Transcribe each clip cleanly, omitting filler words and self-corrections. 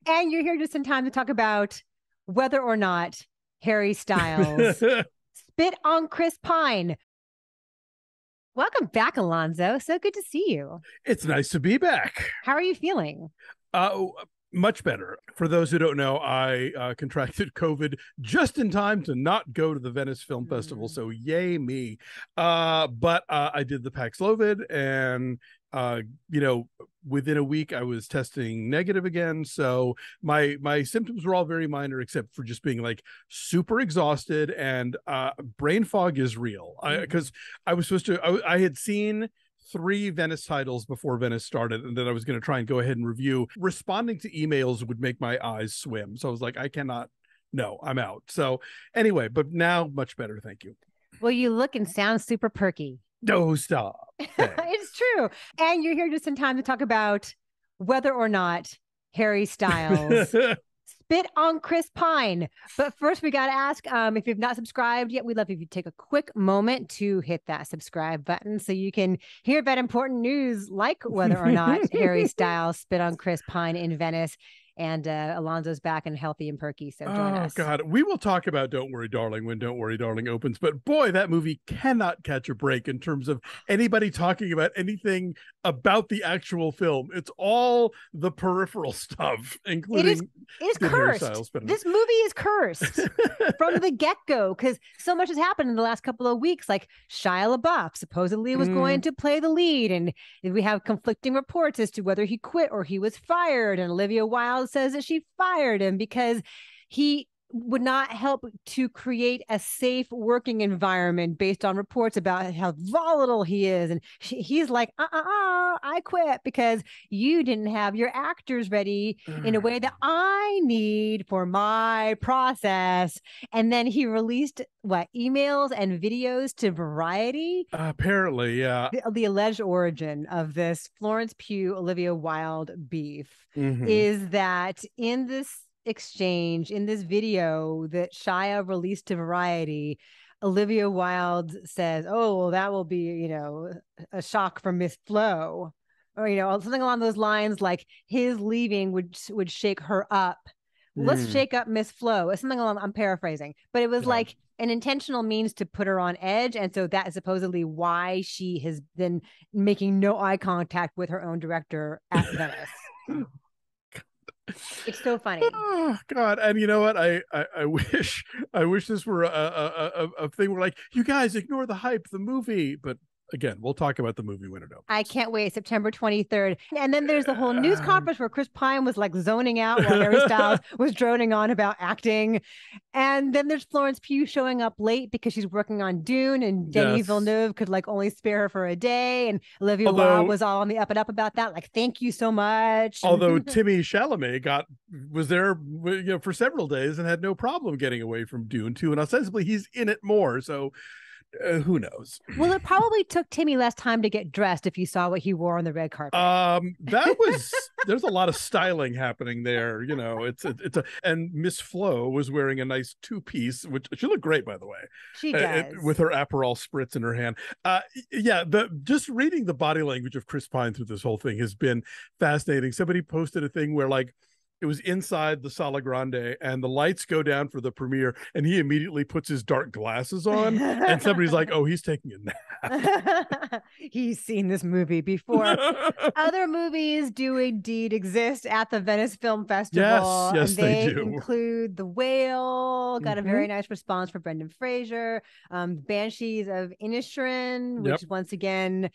And you're here just in time to talk about whether or not Harry Styles spit on Chris Pine. Welcome back, Alonso. So good to see you. It's nice to be back. How are you feeling? Much better. For those who don't know, I contracted COVID just in time to not go to the Venice Film Festival. So yay me. But I did the Paxlovid and, within a week I was testing negative again. So my symptoms were all very minor, except for just being like super exhausted, and brain fog is real. Because I was supposed to, I had seen 3 Venice titles before Venice started, and then I was going to try and go ahead and review. Responding to emails would make my eyes swim. So I was like, I cannot, no, I'm out. So anyway, but now much better. Thank you. Well, you look and sound super perky. No, stop. It's true. And you're here just in time to talk about whether or not Harry Styles spit on Chris Pine. But first, we got to ask, if you've not subscribed yet, we'd love if you take a quick moment to hit that subscribe button so you can hear about important news like whether or not Harry Styles spit on Chris Pine in Venice. And Alonso's back and healthy and perky. So join us. Oh, God. We will talk about Don't Worry, Darling when Don't Worry, Darling opens. But boy, that movie cannot catch a break in terms of anybody talking about anything about the actual film. It's all the peripheral stuff, including it's cursed. This movie is cursed from the get-go, because so much has happened in the last couple of weeks. Like Shia LaBeouf supposedly was going to play the lead, and we have conflicting reports as to whether he quit or he was fired. And Olivia Wilde says that she fired him because he would not help to create a safe working environment based on reports about how volatile he is. And he's like, I quit because you didn't have your actors ready in a way that I need for my process. And then he released emails and videos to Variety. Apparently, yeah. The alleged origin of this Florence Pugh, Olivia Wilde beef is that in this exchange, in this video that Shia released to Variety, Olivia Wilde says, oh, well, that will be, a shock for Miss Flo, or, something along those lines, like his leaving would shake her up. Let's shake up Miss Flo. It's something along, I'm paraphrasing, but it was like an intentional means to put her on edge. And so that is supposedly why she has been making no eye contact with her own director at Venice. It's so funny. Oh, God. And you know what? I wish this were a thing where, like, you guys ignore the hype, the movie. But again, we'll talk about the movie when it opens. I can't wait. September 23rd. And then there's the whole news conference where Chris Pine was like zoning out while Harry Styles was droning on about acting. And then there's Florence Pugh showing up late because she's working on Dune, and Denis Villeneuve could only spare her for a day. And Olivia Wilde was all on the up and up about that. Like, thank you so much. Although Timmy Chalamet was there for several days and had no problem getting away from Dune too. And ostensibly he's in it more. So who knows? Well, it probably took Timmy less time to get dressed if you saw what he wore on the red carpet. There's a lot of styling happening there. And Miss Flo was wearing a nice 2-piece, which she looked great, by the way. She does. With her Aperol spritz in her hand. Just reading the body language of Chris Pine through this whole thing has been fascinating. Somebody posted a thing where it was inside the Sala Grande and the lights go down for the premiere and he immediately puts his dark glasses on and somebody's like, oh, he's taking a nap. He's seen this movie before. Other movies do indeed exist at the Venice Film Festival. Yes, they do. Include The Whale, got a very nice response for Brendan Fraser. Banshees of Inisherin, which once again,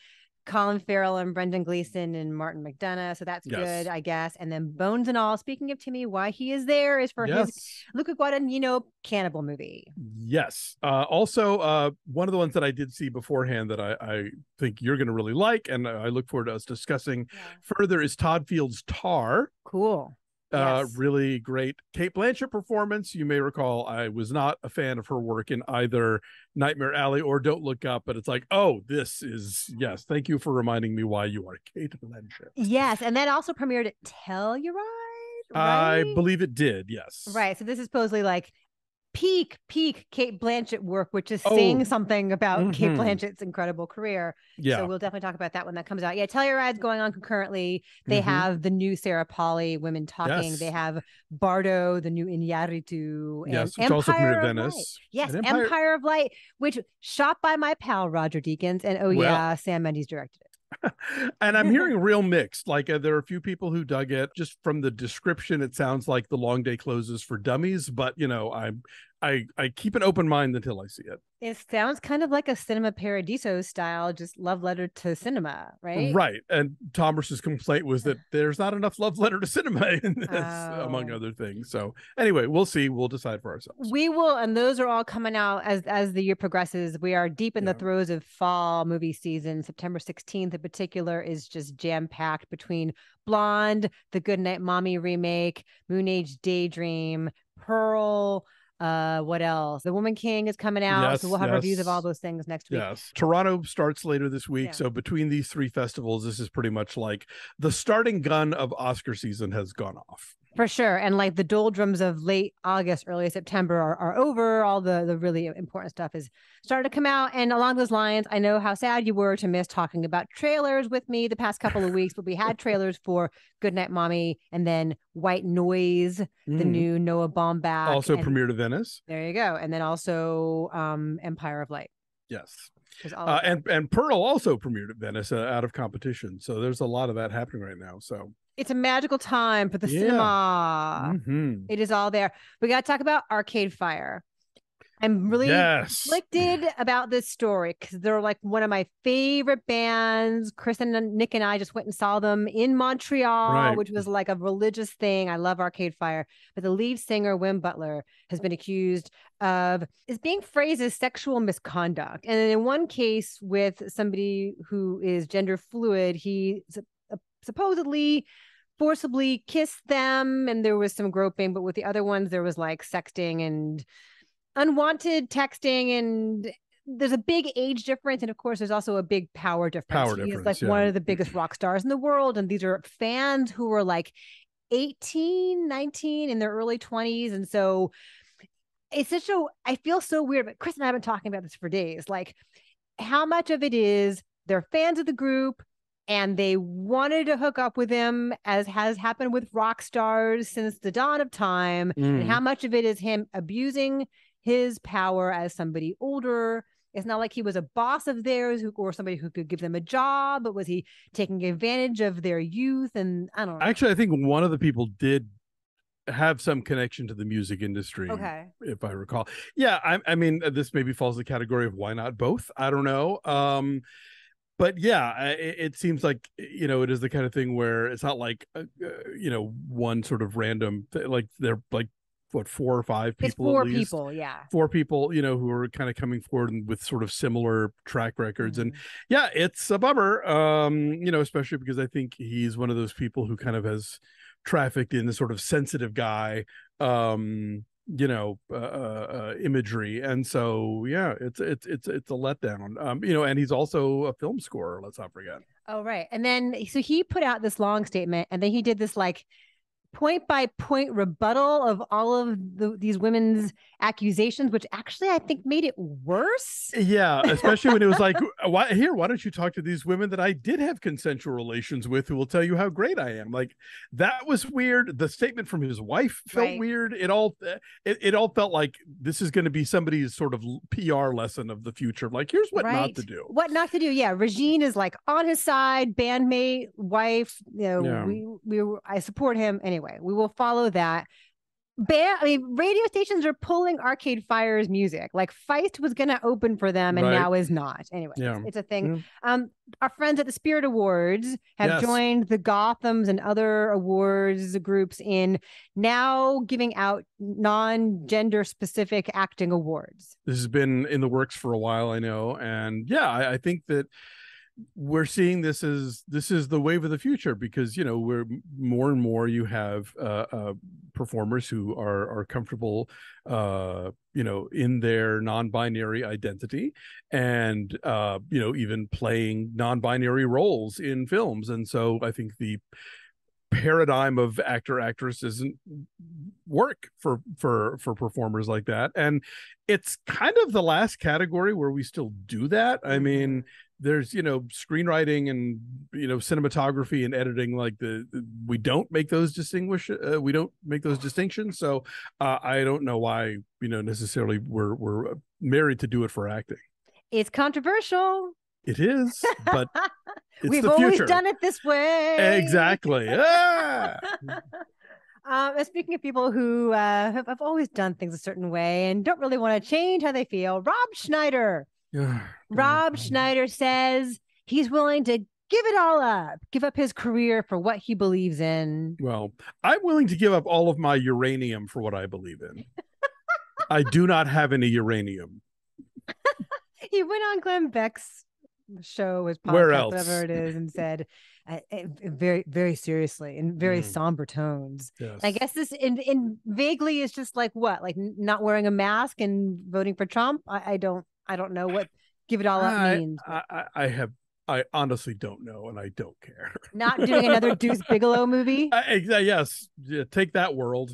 Colin Farrell and Brendan Gleeson and Martin McDonagh. So that's good, I guess. And then Bones and All, speaking of Timmy, why he is there is for his Luca Guadagnino cannibal movie. Yes. Also, one of the ones that I did see beforehand that I think you're going to really like, and I look forward to us discussing further, is Todd Field's Tar. Cool. Really great Cate Blanchett performance. You may recall I was not a fan of her work in either Nightmare Alley or Don't Look Up, but it's like, oh, this is, thank you for reminding me why you are Cate Blanchett. Yes, and that also premiered at Telluride, right? I believe it did, yes. Right, so this is supposedly like peak Kate Blanchett work, which is saying something about Kate Blanchett's incredible career. So we'll definitely talk about that when that comes out. Yeah, Telluride's going on concurrently. They have the new Sarah Polley, Women Talking. They have Bardo, the new Iñárritu, and which also premiered at Empire of Light. Venice. Yes, Empire of Light, which shot by my pal Roger Deakins, and Sam Mendes directed it. And I'm hearing real mixed. Like there are a few people who dug it. Just from the description, it sounds like The Long Day Closes for dummies. But I keep an open mind until I see it. It sounds kind of like a Cinema Paradiso style, just love letter to cinema, right? Right. And Thomas's complaint was that there's not enough love letter to cinema in this, among other things. So anyway, we'll see. We'll decide for ourselves. We will, and those are all coming out as the year progresses. We are deep in the throes of fall movie season. September 16th in particular is just jam-packed between Blonde, the Goodnight Mommy remake, Moon Age Daydream, Pearl, what else? The Woman King is coming out, so we'll have reviews of all those things next week. Toronto starts later this week, so between these three festivals, this is pretty much like the starting gun of Oscar season has gone off. For sure. And like the doldrums of late August, early September are over. All the really important stuff is starting to come out. And along those lines, I know how sad you were to miss talking about trailers with me the past couple of weeks, but we had trailers for Goodnight Mommy and then White Noise, the new Noah Baumbach. Also premiered at Venice. There you go. And then also Empire of Light. Yes. And Pearl also premiered at Venice out of competition. So there's a lot of that happening right now. So it's a magical time for the cinema. It is all there. We got to talk about Arcade Fire. I'm really conflicted about this story because they're like one of my favorite bands. Chris and Nick and I just went and saw them in Montreal, which was like a religious thing. I love Arcade Fire. But the lead singer, Win Butler, has been accused of is being phrased as sexual misconduct. And in one case with somebody who is gender fluid, he supposedly forcibly kissed them and there was some groping. But with the other ones, there was like sexting and unwanted texting, and there's a big age difference, and of course there's also a big power difference. He's like one of the biggest rock stars in the world, and these are fans who are like 18, 19 in their early 20s, and so it's such a I feel so weird. But Chris and I have been talking about this for days, like how much of it is they're fans of the group and they wanted to hook up with him, as has happened with rock stars since the dawn of time, and how much of it is him abusing his power as somebody older. It's not like he was a boss of theirs or somebody who could give them a job, but was he taking advantage of their youth? And I don't know. Actually, I think one of the people did have some connection to the music industry, if I recall. Yeah, I mean, this maybe falls in the category of why not both? I don't know. But yeah, it seems like, it is the kind of thing where it's not like, one sort of random, like they're like, what, 4 or 5 people? It's 4 at least. people, yeah. 4 people, who are kind of coming forward with sort of similar track records. And yeah, it's a bummer, especially because I think he's one of those people who kind of has trafficked in the sort of sensitive guy, imagery. And so, yeah, it's a letdown, and he's also a film scorer. Let's not forget. Oh, right. And then, so he put out this long statement, and then he did this like point by point rebuttal of all of these women's accusations, which actually I think made it worse. Yeah, especially when it was like, why don't you talk to these women that I did have consensual relations with, who will tell you how great I am? Like, that was weird. The statement from his wife felt weird. It all felt like this is going to be somebody's sort of PR lesson of the future. Like, here's what not to do. What not to do. Yeah, Regine is like on his side, bandmate, wife. I support him anyway. We will follow that. Radio stations are pulling Arcade Fire's music. Like Feist was going to open for them and now is not. Anyway, it's a thing. Our friends at the Spirit Awards have joined the Gothams and other awards groups in now giving out non-gender specific acting awards. This has been in the works for a while, I know. And yeah, I think that we're seeing this is the wave of the future, because we're more and more you have performers who are comfortable in their non-binary identity, and even playing non-binary roles in films. And so I think the paradigm of actor actress isn't work for performers like that. And it's kind of the last category where we still do that. I mean, there's, screenwriting and, cinematography and editing, like we don't make those distinctions. So I don't know why, necessarily we're married to do it for acting. It's controversial. It is, but we've always done it this way. Exactly. Speaking of people who have always done things a certain way and don't really want to change how they feel, Rob Schneider. Rob Schneider says he's willing to give up his career for what he believes in. Well, I'm willing to give up all of my uranium for what I believe in. I do not have any uranium. He went on Glenn Beck's show, his podcast, where else? Whatever it is, and said very, very seriously in very somber tones. Yes. I guess this in vaguely is just like what, like not wearing a mask and voting for Trump. I don't know what give it all up means. I honestly don't know, and I don't care. Not doing another Deuce Bigelow movie. Yes, take that, world.